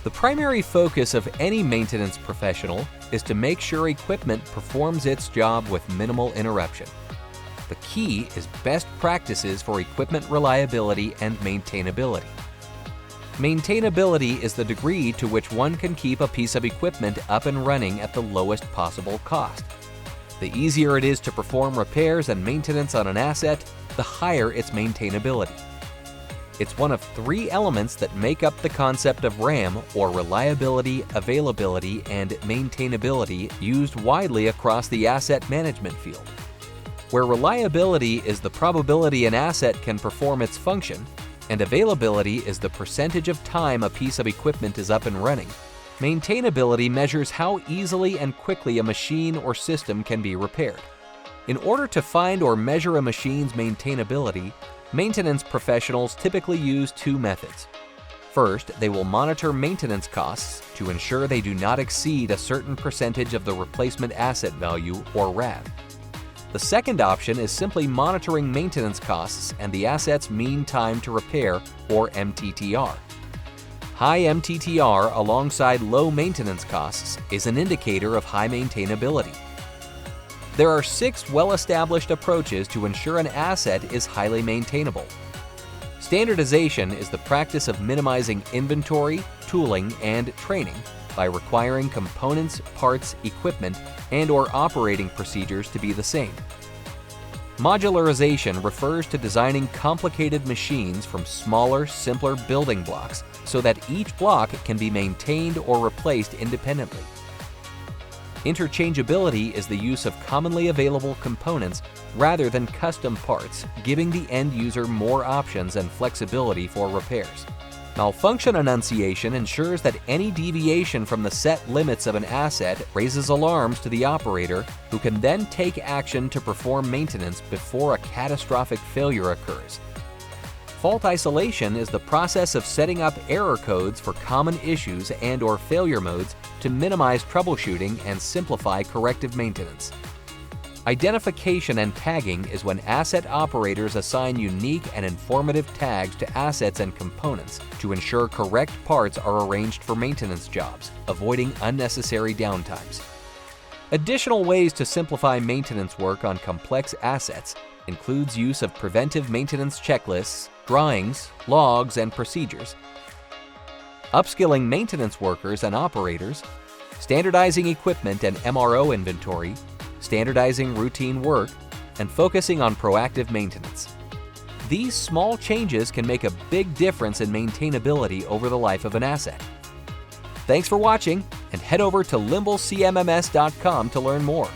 The primary focus of any maintenance professional is to make sure equipment performs its job with minimal interruption. The key is best practices for equipment reliability and maintainability. Maintainability is the degree to which one can keep a piece of equipment up and running at the lowest possible cost. The easier it is to perform repairs and maintenance on an asset, the higher its maintainability. It's one of three elements that make up the concept of RAM, or reliability, availability, and maintainability, used widely across the asset management field. Where reliability is the probability an asset can perform its function, and availability is the percentage of time a piece of equipment is up and running, maintainability measures how easily and quickly a machine or system can be repaired. In order to find or measure a machine's maintainability, maintenance professionals typically use two methods. First, they will monitor maintenance costs to ensure they do not exceed a certain percentage of the replacement asset value, or RAV. The second option is simply monitoring maintenance costs and the asset's mean time to repair, or MTTR. High MTTR alongside low maintenance costs is an indicator of high maintainability. There are 6 well-established approaches to ensure an asset is highly maintainable. Standardization is the practice of minimizing inventory, tooling, and training by requiring components, parts, equipment, and/or operating procedures to be the same. Modularization refers to designing complicated machines from smaller, simpler building blocks so that each block can be maintained or replaced independently. Interchangeability is the use of commonly available components rather than custom parts, giving the end user more options and flexibility for repairs. Malfunction enunciation ensures that any deviation from the set limits of an asset raises alarms to the operator, who can then take action to perform maintenance before a catastrophic failure occurs. Fault isolation is the process of setting up error codes for common issues and/or failure modes to minimize troubleshooting and simplify corrective maintenance. Identification and tagging is when asset operators assign unique and informative tags to assets and components to ensure correct parts are arranged for maintenance jobs, avoiding unnecessary downtimes. Additional ways to simplify maintenance work on complex assets includes use of preventive maintenance checklists, drawings, logs, and procedures, upskilling maintenance workers and operators, standardizing equipment and MRO inventory, standardizing routine work, and focusing on proactive maintenance. These small changes can make a big difference in maintainability over the life of an asset. Thanks for watching, and head over to limblcmms.com to learn more.